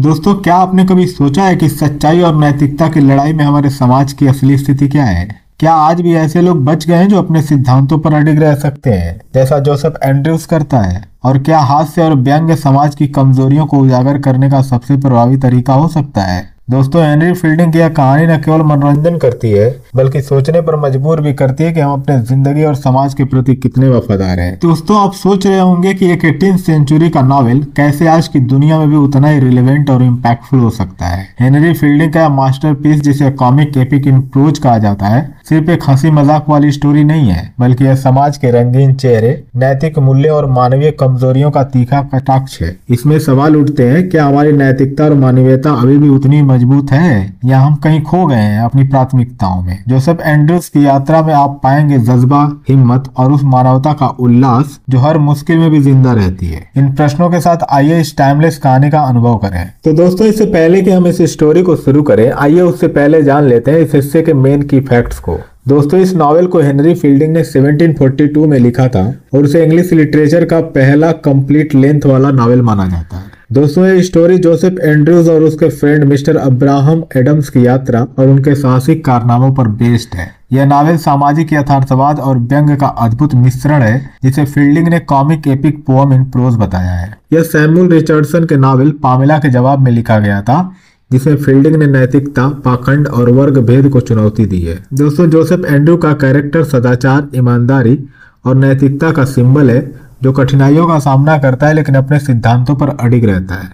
दोस्तों, क्या आपने कभी सोचा है कि सच्चाई और नैतिकता की लड़ाई में हमारे समाज की असली स्थिति क्या है? क्या आज भी ऐसे लोग बच गए हैं जो अपने सिद्धांतों पर अडिग रह सकते हैं, जैसा जोसेफ एंड्रयूज करता है? और क्या हास्य और व्यंग्य समाज की कमजोरियों को उजागर करने का सबसे प्रभावी तरीका हो सकता है? दोस्तों, हेनरी फील्डिंग की यह कहानी न केवल मनोरंजन करती है बल्कि सोचने पर मजबूर भी करती है कि हम अपने जिंदगी और समाज के प्रति कितने वफादार हैं। दोस्तों, आप सोच रहे होंगे कि एक 18वीं सेंचुरी का नॉवेल कैसे आज की दुनिया में भी उतना ही रिलेवेंट और इम्पैक्टफुल हो सकता है। हेनरी फील्डिंग का मास्टरपीस, जिसे कॉमिक एपिक इन प्रोज कहा जाता है, सिर्फ एक हंसी मजाक वाली स्टोरी नहीं है, बल्कि यह समाज के रंगीन चेहरे, नैतिक मूल्य और मानवीय कमजोरियों का तीखा कटाक्ष है। इसमें सवाल उठते हैं, क्या हमारी नैतिकता और मानवीयता अभी भी उतनी मजबूत है या हम कहीं खो गए हैं अपनी प्राथमिकताओं में? जोसेफ एंड्रयूज की यात्रा में आप पाएंगे जज्बा, हिम्मत और उस मानवता का उल्लास जो हर मुश्किल में भी जिंदा रहती है। इन प्रश्नों के साथ आइए इस टाइमलेस कहानी का अनुभव करें। तो दोस्तों, इससे पहले कि हम इस स्टोरी को शुरू करें, आइए उससे पहले जान लेते हैं इस हिस्से के मेन की फैक्ट्स को। दोस्तों, इस नॉवेल को हेनरी फील्डिंग ने 1742 में लिखा था और उसे इंग्लिश लिटरेचर का पहला कंप्लीट लेंथ वाला नॉवेल माना जाता है। दोस्तों, ये स्टोरी जोसेफ एंड्रयूज और उसके फ्रेंड मिस्टर अब्राहम एडम्स की यात्रा और उनके साहसिक कारनामों पर बेस्ड है। यह नॉवेल सामाजिक यथार्थवाद और व्यंग्य का अद्भुत मिश्रण है, जिसे फील्डिंग ने comic epic poem in prose बताया है। यह सैमुअल रिचर्डसन के नॉवेल पामेला के जवाब में लिखा गया था, जिसमें फील्डिंग ने नैतिकता, पाखंड और वर्ग भेद को चुनौती दी है। दोस्तों, जोसेफ एंड्रयू का कैरेक्टर सदाचार, ईमानदारी और नैतिकता का सिंबल है, जो कठिनाइयों का सामना करता है लेकिन अपने सिद्धांतों पर अडिग रहता है।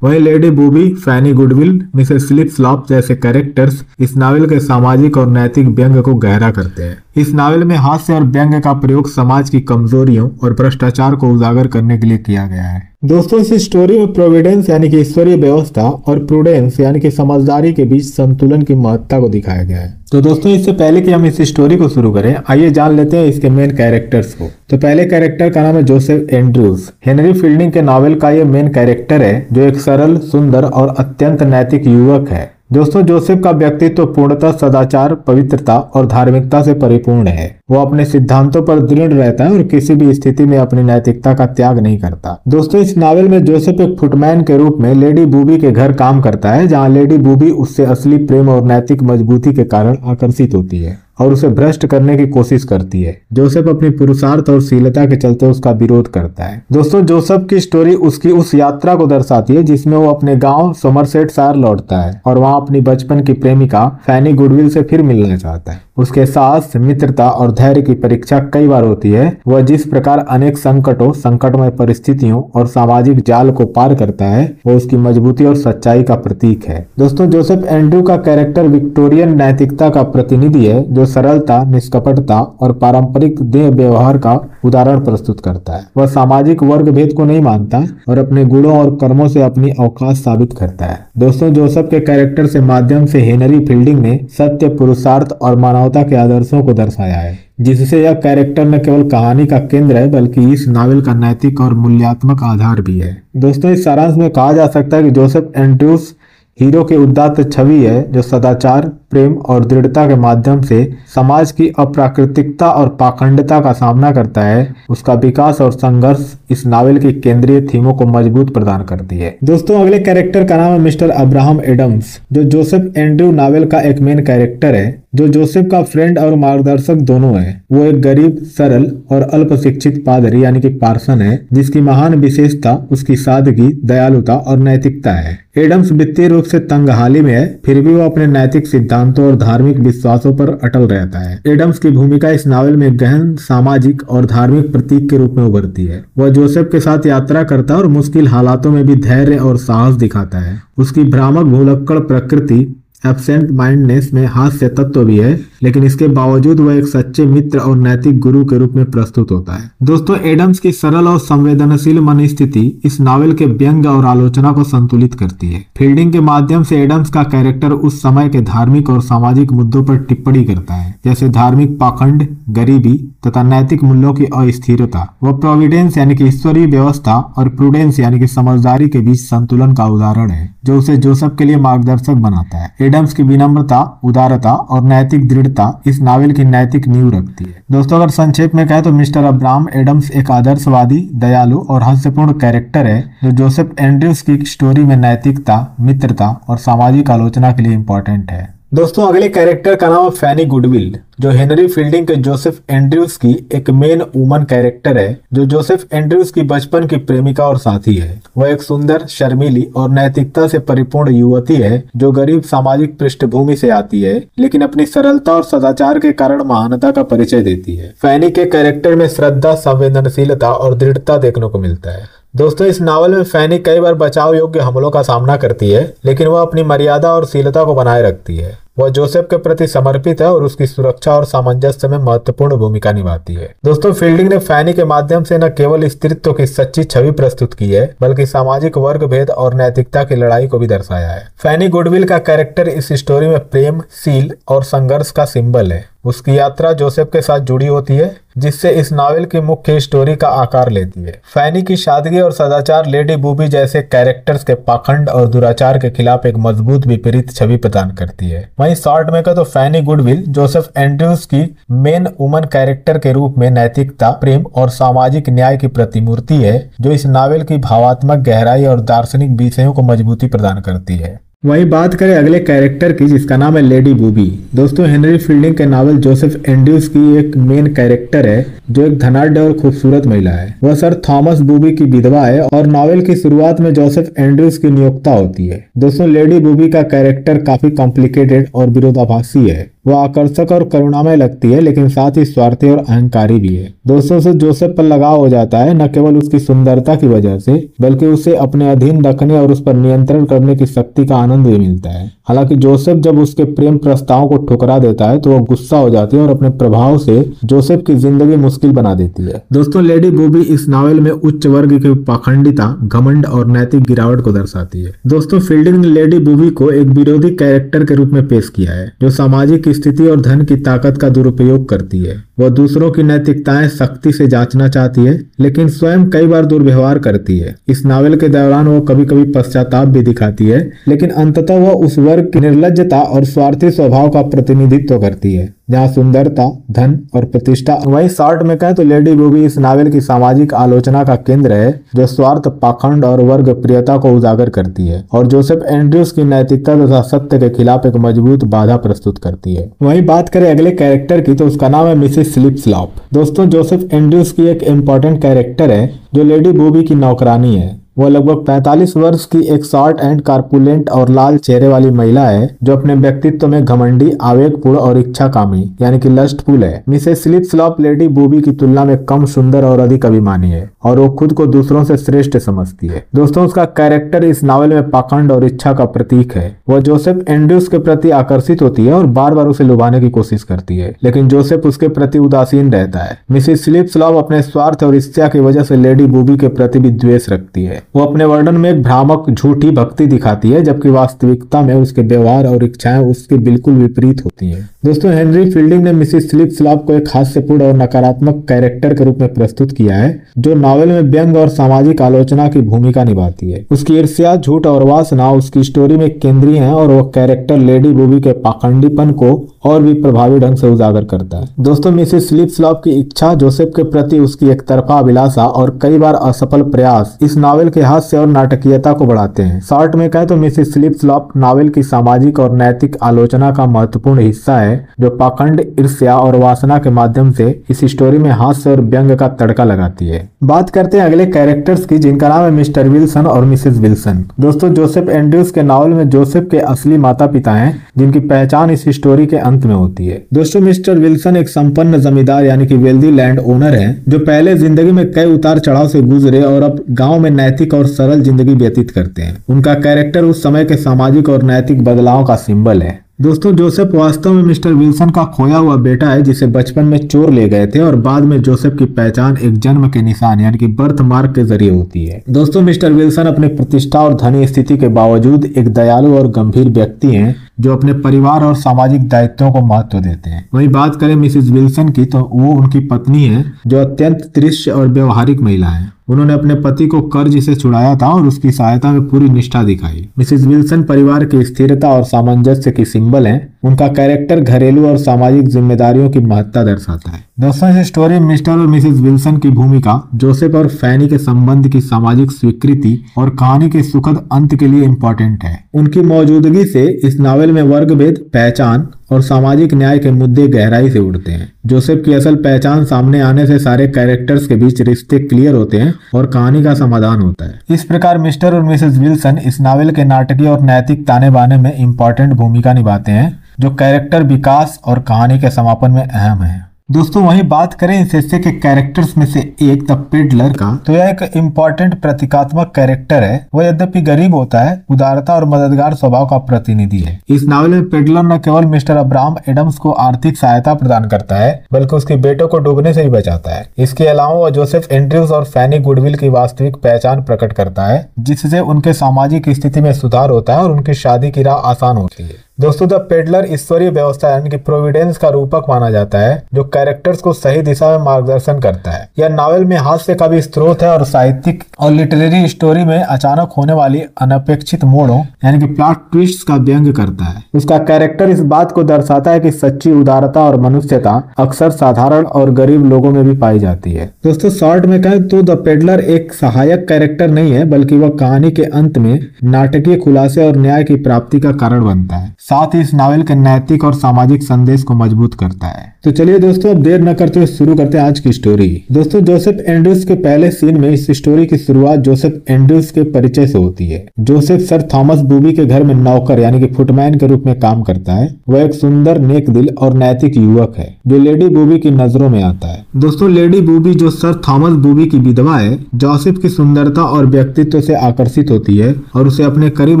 वहीं लेडी बूबी, फैनी गुडविल, मिसेस स्लिप स्लॉप जैसे कैरेक्टर्स इस नावल के सामाजिक और नैतिक व्यंग्य को गहरा करते हैं। इस नावल में हास्य और व्यंग्य का प्रयोग समाज की कमजोरियों और भ्रष्टाचार को उजागर करने के लिए किया गया है। दोस्तों, इस स्टोरी में प्रोविडेंस यानी कि ईश्वरीय व्यवस्था और प्रूडेंस यानी कि समझदारी के बीच संतुलन की महत्ता को दिखाया गया है। तो दोस्तों, इससे पहले कि हम इस स्टोरी को शुरू करें, आइए जान लेते हैं इसके मेन कैरेक्टर्स को। तो पहले कैरेक्टर का नाम है जोसेफ एंड्रयूज। हेनरी फील्डिंग के नॉवेल का ये मेन कैरेक्टर है, जो एक सरल, सुंदर और अत्यंत नैतिक युवक है। दोस्तों, जोसेफ का व्यक्तित्व पूर्णतः सदाचार, पवित्रता और धार्मिकता से परिपूर्ण है। वो अपने सिद्धांतों पर दृढ़ रहता है और किसी भी स्थिति में अपनी नैतिकता का त्याग नहीं करता। दोस्तों, इस नावल में जोसेफ एक फुटमैन के रूप में लेडी बूबी के घर काम करता है, जहां लेडी बूबी उससे असली प्रेम और नैतिक मजबूती के कारण आकर्षित होती है और उसे भ्रष्ट करने की कोशिश करती है। जोसेफ अपनी पुरुषार्थ और शीलता के चलते उसका विरोध करता है। दोस्तों, जोसेफ की स्टोरी उसकी उस यात्रा को दर्शाती है जिसमें वो अपने गांव सोमरसेटशायर लौटता है और वहां अपनी बचपन की प्रेमिका फैनी गुडविल से फिर मिलना चाहता है। उसके साहस, मित्रता और धैर्य की परीक्षा कई बार होती है। वह जिस प्रकार अनेक संकटों, संकटमय परिस्थितियों और सामाजिक जाल को पार करता है, वो उसकी मजबूती और सच्चाई का प्रतीक है। दोस्तों, जोसेफ एंड्रयू का कैरेक्टर विक्टोरियन नैतिकता का प्रतिनिधि है, जो सरलता, निष्कपटता और पारंपरिक देह व्यवहार का उदाहरण प्रस्तुत करता है। वह सामाजिक वर्ग भेद को नहीं मानता और अपने गुणों और कर्मों से अपनी औकात साबित करता है। दोस्तों, जोसेफ के कैरेक्टर से माध्यम से हेनरी फील्डिंग ने सत्य, पुरुषार्थ और मानवता के आदर्शों को दर्शाया है, जिससे यह कैरेक्टर न केवल कहानी का केंद्र है बल्कि इस नावल का नैतिक और मूल्यात्मक आधार भी है। दोस्तों, इस सारांश में कहा जा सकता है कि जोसेफ एंड्रयूज हीरो की उदात्त छवि है, जो सदाचार, प्रेम और दृढ़ता के माध्यम से समाज की अप्राकृतिकता और पाखंडता का सामना करता है। उसका विकास और संघर्ष इस नावल की केंद्रीय थीमों को मजबूत प्रदान करती है। दोस्तों, अगले कैरेक्टर का नाम है मिस्टर अब्राहम एडम्स, जो जोसेफ एंड्रयू नावल का एक मेन कैरेक्टर है, जो जोसेफ का फ्रेंड और मार्गदर्शक दोनों है। वो एक गरीब, सरल और अल्प शिक्षित पादरी यानी कि पार्सन है, जिसकी महान विशेषता उसकी सादगी, दयालुता और नैतिकता है। एडम्स वित्तीय रूप से तंगहाली में है, फिर भी वो अपने नैतिक सिद्धांतों और धार्मिक विश्वासों पर अटल रहता है। एडम्स की भूमिका इस नावल में गहन सामाजिक और धार्मिक प्रतीक के रूप में उभरती है। वह जोसेफ के साथ यात्रा करता है और मुश्किल हालातों में भी धैर्य और साहस दिखाता है। उसकी भ्रामक भुलक्कड़ प्रकृति, एब्सेंट माइंडनेस में हास्य तत्व भी है, लेकिन इसके बावजूद वह एक सच्चे मित्र और नैतिक गुरु के रूप में प्रस्तुत होता है। दोस्तों, एडम्स की सरल और संवेदनशील मन स्थिति इस नावल के व्यंग्य और आलोचना को संतुलित करती है। फील्डिंग के माध्यम से एडम्स का कैरेक्टर उस समय के धार्मिक और सामाजिक मुद्दों पर टिप्पणी करता है, जैसे धार्मिक पाखंड, गरीबी, तथा नैतिक मूल्यों की अस्थिरता। वह प्रोविडेंस यानी कि ईश्वरीय व्यवस्था और प्रूडेंस यानी कि समझदारी के बीच संतुलन का उदाहरण है, जो उसे जोसेफ के लिए मार्गदर्शक बनाता है। एडम्स की विनम्रता, उदारता और नैतिक दृढ़ता इस नावल की नैतिक नींव रखती है। दोस्तों, अगर संक्षेप में कहें तो मिस्टर अब्राहम एडम्स एक आदर्शवादी, दयालु और हास्यपूर्ण कैरेक्टर है, जो जोसेफ एंड्रयूज की स्टोरी में नैतिकता, मित्रता और सामाजिक आलोचना के लिए इम्पोर्टेंट है। दोस्तों, अगले कैरेक्टर का नाम है फैनी गुडविल, जो हेनरी फील्डिंग के जोसेफ एंड्रयूज की एक मेन वुमन कैरेक्टर है, जो जोसेफ एंड्रयूज की बचपन की प्रेमिका और साथी है। वह एक सुंदर, शर्मीली और नैतिकता से परिपूर्ण युवती है, जो गरीब सामाजिक पृष्ठभूमि से आती है, लेकिन अपनी सरलता और सदाचार के कारण महानता का परिचय देती है। फैनी के कैरेक्टर में श्रद्धा, संवेदनशीलता और दृढ़ता देखने को मिलता है। दोस्तों, इस नावल में फैनी कई बार बचाव योग्य हमलों का सामना करती है, लेकिन वह अपनी मर्यादा और शीलता को बनाए रखती है। वह जोसेफ के प्रति समर्पित है और उसकी सुरक्षा और सामंजस्य में महत्वपूर्ण भूमिका निभाती है। दोस्तों, फील्डिंग ने फैनी के माध्यम से न केवल स्त्रीत्व की सच्ची छवि प्रस्तुत की है, बल्कि सामाजिक वर्ग भेद और नैतिकता की लड़ाई को भी दर्शाया है। फैनी गुडविल का कैरेक्टर इस स्टोरी में प्रेम, शील और संघर्ष का सिंबल है। उसकी यात्रा जोसेफ के साथ जुड़ी होती है, जिससे इस नावल की मुख्य स्टोरी का आकार लेती है। फैनी की सादगी और सदाचार लेडी बूबी जैसे कैरेक्टर्स के पाखंड और दुराचार के खिलाफ एक मजबूत विपरीत छवि प्रदान करती है। वहीं शॉर्ट में तो फैनी गुडविल जोसेफ एंड्रयूज की मेन वुमन कैरेक्टर के रूप में नैतिकता, प्रेम और सामाजिक न्याय की प्रतिमूर्ति है, जो इस नावल की भावात्मक गहराई और दार्शनिक विषयों को मजबूती प्रदान करती है। वही बात करें अगले कैरेक्टर की, जिसका नाम है लेडी बूबी। दोस्तों, हेनरी फील्डिंग के नावल जोसेफ एंड्रयूज की एक मेन कैरेक्टर है, जो एक धनाढ्य और खूबसूरत महिला है। वह सर थॉमस बूबी की विधवा है और नावल की शुरुआत में जोसेफ एंड्रयूज की नियोक्ता होती है। दोस्तों, लेडी बूबी का कैरेक्टर काफी कॉम्प्लिकेटेड और विरोधाभासी है। वह आकर्षक और करुणामय लगती है, लेकिन साथ ही स्वार्थी और अहंकारी भी है। दोस्तों, से जोसेफ पर लगाव हो जाता है, न केवल उसकी सुंदरता की वजह से, बल्कि उसे अपने अधीन रखने और उस पर नियंत्रण करने की शक्ति का आनंद भी मिलता है। हालांकि जोसेफ जब उसके प्रेम प्रस्तावों को ठुकरा देता है, तो वह गुस्सा हो जाती है और अपने प्रभाव से जोसेफ की जिंदगी मुश्किल बना देती है। दोस्तों, लेडी बूबी इस नावल में उच्च वर्ग की पाखंडिता, घमंड और नैतिक गिरावट को दर्शाती है। दोस्तों, फील्डिंग ने लेडी बूबी को एक विरोधी कैरेक्टर के रूप में पेश किया है, जो सामाजिक स्थिति और धन की ताकत का दुरुपयोग करती है। वह दूसरों की नैतिकताएं सख्ती से जांचना चाहती है, लेकिन स्वयं कई बार दुर्व्यवहार करती है। इस नावल के दौरान वो कभी कभी पश्चाताप भी दिखाती है, लेकिन अंततः वह उस वर्ग की निर्लज्जता और स्वार्थी स्वभाव का प्रतिनिधित्व करती है, जहाँ सुंदरता, धन और प्रतिष्ठा। वहीं शॉर्ट में कहें तो लेडी बूबी इस नावल की सामाजिक आलोचना का केंद्र है, जो स्वार्थ, पाखंड और वर्ग प्रियता को उजागर करती है और जोसेफ एंड्रयूज की नैतिकता तथा सत्य के खिलाफ एक मजबूत बाधा प्रस्तुत करती है। वहीं बात करें अगले कैरेक्टर की, तो उसका नाम है मिसेस स्लिप स्लॉप। दोस्तों, जोसेफ एंड्रयूज की एक इम्पोर्टेंट कैरेक्टर है, जो लेडी बूबी की नौकरानी है। वह लगभग 45 वर्ष की एक शॉर्ट एंड कार्पुलेंट और लाल चेहरे वाली महिला है, जो अपने व्यक्तित्व में घमंडी, आवेगपूर्ण और इच्छाकामी यानी कि लस्टफुल है। Mrs slip slope lady booby की तुलना में कम सुंदर और अधिक अभिमानी है, और वो खुद को दूसरों से श्रेष्ठ समझती है। दोस्तों, उसका कैरेक्टर इस नावल में पाखंड और इच्छा का प्रतीक है। वह जोसेफ एंड्रयूज के प्रति आकर्षित होती है और बार बार उसे लुभाने की कोशिश करती है, लेकिन जोसेफ उसके प्रति उदासीन रहता है। मिसेस स्लिप स्लॉप अपने स्वार्थ और इच्छा की वजह से लेडी बूबी के प्रति भी द्वेष रखती है। वो अपने वर्णन में एक भ्रामक, झूठी भक्ति दिखाती है, जबकि वास्तविकता में उसके व्यवहार और इच्छाएं उसके बिल्कुल विपरीत होती हैं। दोस्तों, हेनरी फील्डिंग ने मिसेस स्लिप स्लॉप को एक हास्यपूर्ण और नकारात्मक कैरेक्टर के रूप में प्रस्तुत किया है, जो नावल में व्यंग और सामाजिक आलोचना की भूमिका निभाती है। उसकी ईर्ष्या, झूठ और वासना उसकी स्टोरी में केंद्रीय है, और वह कैरेक्टर लेडी बूबी के पाखंडीपन को और भी प्रभावी ढंग से उजागर करता है। दोस्तों, मिसेस स्लिप स्लॉप की इच्छा, जोसेफ के प्रति उसकी एकतरफा अभिलाषा और कई बार असफल प्रयास इस नावल के हास्य और नाटकीयता को बढ़ाते हैं। शॉर्ट में कहें तो मिसेस स्लिप स्लॉप नावल की सामाजिक और नैतिक आलोचना का महत्वपूर्ण हिस्सा है, जो पाखंड, ईर्ष्या और वासना के माध्यम से इस स्टोरी में हास्य और व्यंग का तड़का लगाती है। बात करते हैं अगले कैरेक्टर्स की, जिनका नाम है मिस्टर विल्सन और मिसेस विल्सन। दोस्तों, जोसेफ एंड्रयूज के नावल में जोसेफ के असली माता पिता हैं, जिनकी पहचान इस स्टोरी के अंत में होती है। दोस्तों, मिस्टर विल्सन एक संपन्न जमींदार यानी कि वेल्दी लैंड ओनर है, जो पहले जिंदगी में कई उतार चढ़ाव से गुजरे और अब गांव में नैतिक और सरल जिंदगी व्यतीत करते हैं। उनका कैरेक्टर उस समय के सामाजिक और नैतिक बदलाव का सिंबल है। दोस्तों, जोसेफ वास्तव में मिस्टर विल्सन का खोया हुआ बेटा है, जिसे बचपन में चोर ले गए थे, और बाद में जोसेफ की पहचान एक जन्म के निशान यानी कि बर्थ मार्क के जरिए होती है। दोस्तों, मिस्टर विल्सन अपनी प्रतिष्ठा और धनी स्थिति के बावजूद एक दयालु और गंभीर व्यक्ति हैं, जो अपने परिवार और सामाजिक दायित्वों को महत्व देते हैं। वहीं बात करें मिसेस विल्सन की, तो वो उनकी पत्नी है जो अत्यंत दृश्य और व्यवहारिक महिला है। उन्होंने अपने पति को कर्ज से छुड़ाया था और उसकी सहायता में पूरी निष्ठा दिखाई। मिसेस विल्सन परिवार की स्थिरता और सामंजस्य की सिंबल हैं। उनका कैरेक्टर घरेलू और सामाजिक जिम्मेदारियों की महत्ता दर्शाता है। दोस्तों, इस स्टोरी में मिस्टर और मिसेस विल्सन की भूमिका जोसेफ और फैनी के संबंध की सामाजिक स्वीकृति और कहानी के सुखद अंत के लिए इम्पोर्टेंट है। उनकी मौजूदगी से इस नावल में वर्गभेद, पहचान और सामाजिक न्याय के मुद्दे गहराई से उठते हैं। जोसेफ की असल पहचान सामने आने से सारे कैरेक्टर्स के बीच रिश्ते क्लियर होते हैं और कहानी का समाधान होता है। इस प्रकार मिस्टर और मिसेस विल्सन इस नावल के नाटकीय और नैतिक ताने बाने में इम्पोर्टेंट भूमिका निभाते हैं, जो कैरेक्टर विकास और कहानी के समापन में अहम है। दोस्तों, वहीं बात करें इस हिस्से के कैरेक्टर्स में से एक द पेडलर का, तो यह एक इम्पोर्टेंट प्रतीकात्मक कैरेक्टर है। वह यद्यपि गरीब होता है, उदारता और मददगार स्वभाव का प्रतिनिधि है। इस नावल में पेडलर न केवल मिस्टर अब्राहम एडम्स को आर्थिक सहायता प्रदान करता है, बल्कि उसके बेटों को डूबने से भी बचाता है। इसके अलावा वह जोसेफ एंड्रयूज और फैनी गुडविल की वास्तविक पहचान प्रकट करता है, जिससे उनके सामाजिक स्थिति में सुधार होता है और उनकी शादी की राह आसान होती है। दोस्तों, द पेडलर ईश्वरीय व्यवस्था यानी कि प्रोविडेंस का रूपक माना जाता है, जो कैरेक्टर्स को सही दिशा में मार्गदर्शन करता है। यह नावल में हास्य का भी स्रोत है और साहित्यिक और लिटरेरी स्टोरी में अचानक होने वाली अनपेक्षित मोड़ों यानी कि प्लॉट ट्विस्ट्स का व्यंग्य करता है। उसका कैरेक्टर इस बात को दर्शाता है कि सच्ची उदारता और मनुष्यता अक्सर साधारण और गरीब लोगों में भी पाई जाती है। दोस्तों, शॉर्ट में कहें तो द पेडलर एक सहायक कैरेक्टर नहीं है, बल्कि वह कहानी के अंत में नाटकीय खुलासे और न्याय की प्राप्ति का कारण बनता है। साथ ही इस नावल के नैतिक और सामाजिक संदेश को मजबूत करता है। तो चलिए दोस्तों, अब देर न करते हुए शुरू करते हैं आज की स्टोरी। दोस्तों, जोसेफ एंड्रयूज के पहले सीन में इस स्टोरी की शुरुआत जोसेफ एंड्रयूज के परिचय से होती है। जोसेफ सर थॉमस बूबी के घर में नौकर यानी कि फुटमैन के रूप में काम करता है। वह एक सुंदर, नेक दिल और नैतिक युवक है, जो लेडी बूबी की नजरों में आता है। दोस्तों, लेडी बूबी जो सर थॉमस बूबी की विधवा है, जोसेफ की सुंदरता और व्यक्तित्व से आकर्षित होती है और उसे अपने करीब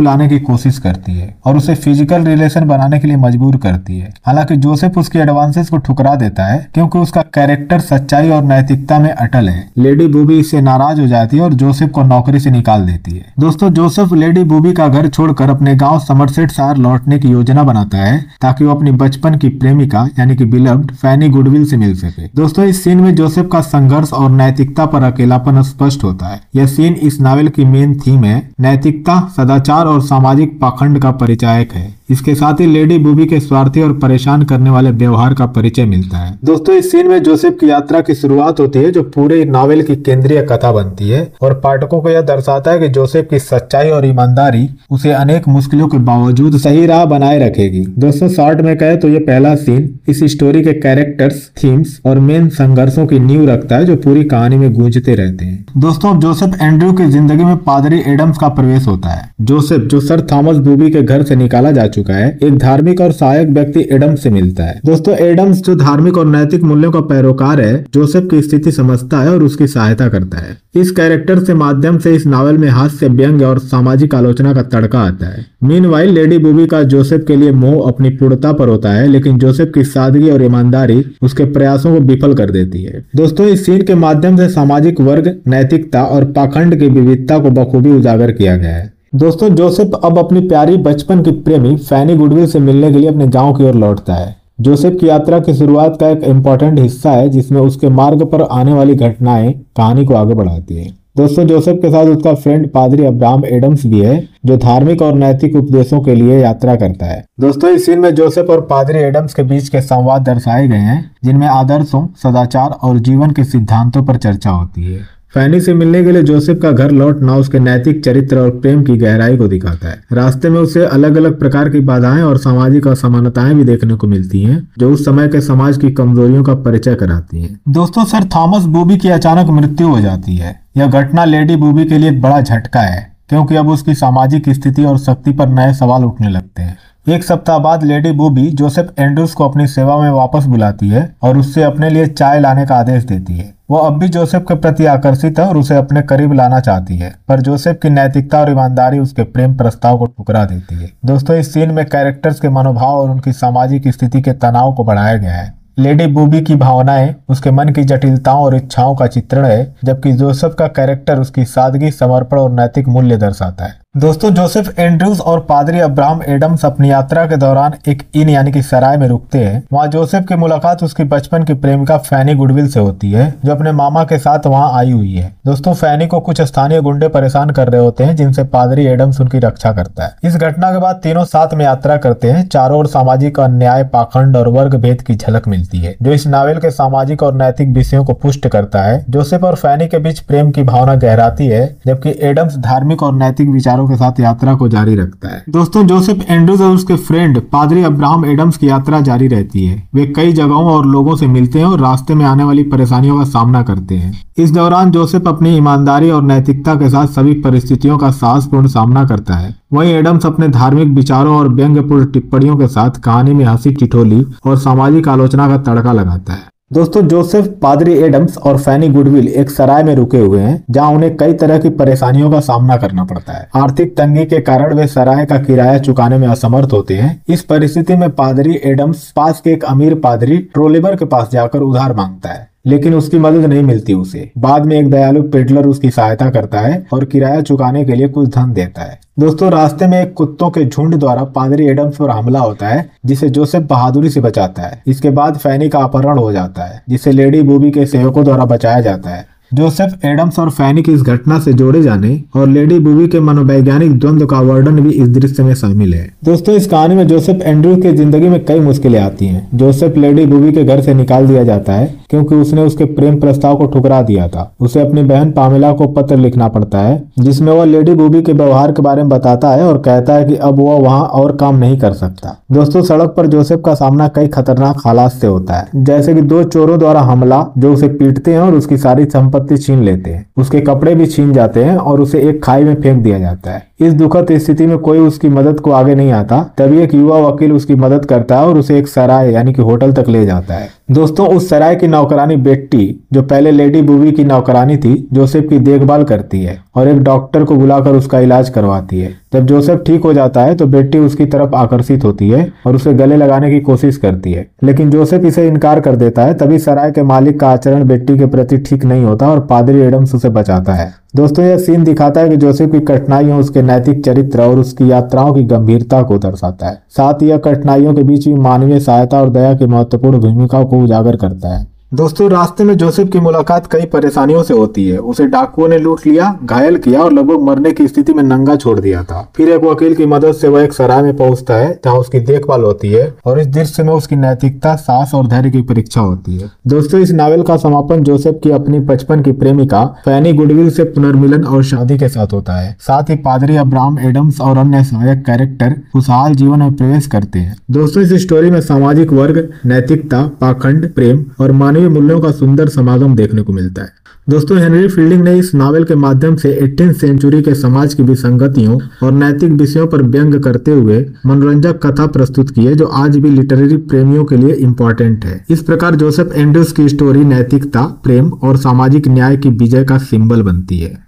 लाने की कोशिश करती है और उसे फिजिकल रिलेशन बनाने के लिए मजबूर करती है। हालांकि जोसेफ उसके एडवांसेस को ठुकरा देता है, क्योंकि उसका कैरेक्टर सच्चाई और नैतिकता में अटल है। लेडी बूबी इससे नाराज हो जाती है और जोसेफ को नौकरी से निकाल देती है। दोस्तों, जोसेफ लेडी बूबी का घर छोड़कर अपने गांव समरसेट शहर लौटने की योजना बनाता है, ताकि वो अपनी बचपन की प्रेमिका यानी कि बिलव्ड फैनी गुडविल से मिल सके। दोस्तों, इस सीन में जोसेफ का संघर्ष और नैतिकता पर अकेलापन स्पष्ट होता है। यह सीन इस नावल की मेन थीम है। नैतिकता, सदाचार और सामाजिक पाखंड का परिचायक है। इसके साथ ही लेडी बूबी के स्वार्थी और परेशान करने वाले व्यवहार का परिचय मिलता है। दोस्तों, इस सीन में जोसेफ की यात्रा की शुरुआत होती है, जो पूरे नावल की केंद्रीय कथा बनती है और पाठकों को यह दर्शाता है कि जोसेफ की सच्चाई और ईमानदारी उसे अनेक मुश्किलों के बावजूद सही राह बनाए रखेगी। दोस्तों, शॉर्ट में कहे तो ये पहला सीन इस स्टोरी के कैरेक्टर्स, थीम्स और मेन संघर्षों की नींव रखता है, जो पूरी कहानी में गूंजते रहते हैं। दोस्तों, जोसेफ एंड्रयू की जिंदगी में पादरी एडम्स का प्रवेश होता है। जोसेफ, जो सर थॉमस बूबी के घर से निकाला जा चुका है, एक धार्मिक और सहायक व्यक्ति एडम्स से मिलता है। दोस्तों, एडम्स जो धार्मिक और नैतिक मूल्यों का पैरोकार है, जोसेफ की स्थिति समझता है और उसकी सहायता करता है। इस कैरेक्टर से माध्यम से इस नावल में हास्य, व्यंग्य और सामाजिक आलोचना का तड़का आता है। मीनवाइल लेडी बूबी का जोसेफ के लिए मोह अपनी पूर्णता पर होता है, लेकिन जोसेफ की सादगी और ईमानदारी उसके प्रयासों को विफल कर देती है। दोस्तों, इस सीन के माध्यम से सामाजिक वर्ग, नैतिकता और पाखंड की विविधता को बखूबी उजागर किया गया है। दोस्तों, जोसेफ अब अपनी प्यारी बचपन की प्रेमी फैनी गुडविल से मिलने के लिए अपने गांव की ओर लौटता है। जोसेफ की यात्रा की शुरुआत का एक इम्पोर्टेंट हिस्सा है, जिसमें उसके मार्ग पर आने वाली घटनाएं कहानी को आगे बढ़ाती है। दोस्तों, जोसेफ के साथ उसका फ्रेंड पादरी अब्राहम एडम्स भी है, जो धार्मिक और नैतिक उपदेशों के लिए यात्रा करता है। दोस्तों, इस सीन में जोसेफ और पादरी एडम्स के बीच के संवाद दर्शाए गए हैं, जिनमें आदर्शों, सदाचार और जीवन के सिद्धांतों पर चर्चा होती है। फैनी से मिलने के लिए जोसेफ का घर लौटना उसके नैतिक चरित्र और प्रेम की गहराई को दिखाता है। रास्ते में उसे अलग अलग प्रकार की बाधाएं और सामाजिक असमानताएं भी देखने को मिलती हैं, जो उस समय के समाज की कमजोरियों का परिचय कराती हैं। दोस्तों, सर थॉमस बूबी की अचानक मृत्यु हो जाती है। यह घटना लेडी बूबी के लिए एक बड़ा झटका है, क्योंकि अब उसकी सामाजिक स्थिति और शक्ति पर नए सवाल उठने लगते हैं। एक सप्ताह बाद लेडी बूबी जोसेफ एंड्रयूज को अपनी सेवा में वापस बुलाती है और उससे अपने लिए चाय लाने का आदेश देती है। वो अब भी जोसेफ के प्रति आकर्षित है और उसे अपने करीब लाना चाहती है, पर जोसेफ की नैतिकता और ईमानदारी उसके प्रेम प्रस्ताव को ठुकरा देती है। दोस्तों, इस सीन में कैरेक्टर्स के मनोभाव और उनकी सामाजिक स्थिति के तनाव को बढ़ाया गया है। लेडी बूबी की भावनाएं उसके मन की जटिलताओं और इच्छाओं का चित्रण है, जबकि जोसेफ का कैरेक्टर उसकी सादगी, समर्पण और नैतिक मूल्य दर्शाता है। दोस्तों जोसेफ एंड्रूज और पादरी अब्राहम एडम्स अपनी यात्रा के दौरान एक इन यानी कि सराय में रुकते हैं। वहाँ जोसेफ की मुलाकात उसकी बचपन की प्रेमिका फैनी गुडविल से होती है, जो अपने मामा के साथ वहाँ आई हुई है। दोस्तों फैनी को कुछ स्थानीय गुंडे परेशान कर रहे होते हैं, जिनसे पादरी एडम्स उनकी रक्षा करता है। इस घटना के बाद तीनों साथ में यात्रा करते हैं। चारों ओर सामाजिक अन्याय, पाखंड और वर्ग भेद की झलक मिलती है, जो इस नावल के सामाजिक और नैतिक विषयों को पुष्ट करता है। जोसेफ और फैनी के बीच प्रेम की भावना गहराती है, जबकि एडम्स धार्मिक और नैतिक विचारों के साथ यात्रा को जारी रखता है। दोस्तों जोसेफ एंड्रूज और उसके फ्रेंड पादरी अब्राहम एडम्स की यात्रा जारी रहती है। वे कई जगहों और लोगों से मिलते हैं और रास्ते में आने वाली परेशानियों का सामना करते हैं। इस दौरान जोसेफ अपनी ईमानदारी और नैतिकता के साथ सभी परिस्थितियों का साहसपूर्ण सामना करता है। वहीं एडम्स अपने धार्मिक विचारों और व्यंग्यपूर्ण टिप्पणियों के साथ कहानी में हंसी ठिठोली और सामाजिक आलोचना का तड़का लगाता है। दोस्तों जोसेफ, पादरी एडम्स और फैनी गुडविल एक सराय में रुके हुए हैं, जहां उन्हें कई तरह की परेशानियों का सामना करना पड़ता है। आर्थिक तंगी के कारण वे सराय का किराया चुकाने में असमर्थ होते हैं। इस परिस्थिति में पादरी एडम्स पास के एक अमीर पादरी ट्रोलेबर के पास जाकर उधार मांगता है, लेकिन उसकी मदद नहीं मिलती उसे। बाद में एक दयालु पेडलर उसकी सहायता करता है और किराया चुकाने के लिए कुछ धन देता है। दोस्तों रास्ते में एक कुत्तों के झुंड द्वारा पादरी एडम्स पर हमला होता है, जिसे जोसेफ बहादुरी से बचाता है। इसके बाद फैनी का अपहरण हो जाता है, जिसे लेडी बूबी के सेवकों द्वारा बचाया जाता है। जोसेफ एडम्स और फैनी की इस घटना से जोड़े जाने और लेडी बूबी के मनोवैज्ञानिक द्वंद्व का वर्णन भी इस दृश्य में शामिल है। दोस्तों इस कहानी में जोसेफ एंड्रूज की जिंदगी में कई मुश्किलें आती हैं। जोसेफ लेडी बूबी के घर से निकाल दिया जाता है, क्योंकि उसने उसके प्रेम प्रस्ताव को ठुकरा दिया था। उसे अपनी बहन पामेला को पत्र लिखना पड़ता है, जिसमें वह लेडी बूबी के व्यवहार के बारे में बताता है और कहता है कि अब वह वहाँ और काम नहीं कर सकता। दोस्तों सड़क पर जोसेफ का सामना कई खतरनाक हालात से होता है, जैसे कि 2 चोरों द्वारा हमला जो उसे पीटते हैं और उसकी सारी संपत्ति छीन लेते हैं। उसके कपड़े भी छीन जाते हैं और उसे एक खाई में फेंक दिया जाता है। इस दुखद स्थिति में कोई उसकी मदद को आगे नहीं आता। तभी एक युवा वकील उसकी मदद करता है और उसे एक सराय यानी कि होटल तक ले जाता है। दोस्तों उस सराय की नौकरानी बेट्टी, जो पहले लेडी बूबी की नौकरानी थी, जोसेफ की देखभाल करती है और एक डॉक्टर को बुलाकर उसका इलाज करवाती है। जब जोसेफ ठीक हो जाता है तो बेट्टी उसकी तरफ आकर्षित होती है और उसे गले लगाने की कोशिश करती है, लेकिन जोसेफ इसे इनकार कर देता है। तभी सराय के मालिक का आचरण बेट्टी के प्रति ठीक नहीं होता और पादरी एडम्स उसे बचाता है। दोस्तों यह सीन दिखाता है कि जोसेफ की कठिनाइयां उसके नैतिक चरित्र और उसकी यात्राओं की गंभीरता को दर्शाता है। साथ ही यह कठिनाइयों के बीच भी मानवीय सहायता और दया की महत्वपूर्ण भूमिका को उजागर करता है। दोस्तों रास्ते में जोसेफ की मुलाकात कई परेशानियों से होती है। उसे डाकुओं ने लूट लिया, घायल किया और लगभग मरने की स्थिति में नंगा छोड़ दिया था। फिर एक वकील की मदद से वह एक सराय में पहुंचता है, जहां उसकी देखभाल होती है और इस दृश्य में उसकी नैतिकता, साहस और धैर्य की परीक्षा होती है। दोस्तों इस नावल का समापन जोसेफ की अपनी बचपन की प्रेमिका फैनी गुडविल से पुनर्मिलन और शादी के साथ होता है। साथ ही पादरी अब्राहम एडम्स और अन्य सहायक कैरेक्टर खुशहाल जीवन में प्रवेश करते हैं। दोस्तों इस स्टोरी में सामाजिक वर्ग, नैतिकता, पाखंड, प्रेम और मानवीय मूल्यों का सुंदर समागम देखने को मिलता है। दोस्तों हेनरी फील्डिंग ने इस नावल के माध्यम से 18वीं सेंचुरी के समाज की विसंगतियों और नैतिक विषयों पर व्यंग करते हुए मनोरंजक कथा प्रस्तुत की है, जो आज भी लिटरेरी प्रेमियों के लिए इम्पोर्टेंट है। इस प्रकार जोसेफ एंड्रूज की स्टोरी नैतिकता, प्रेम और सामाजिक न्याय की विजय का सिंबल बनती है।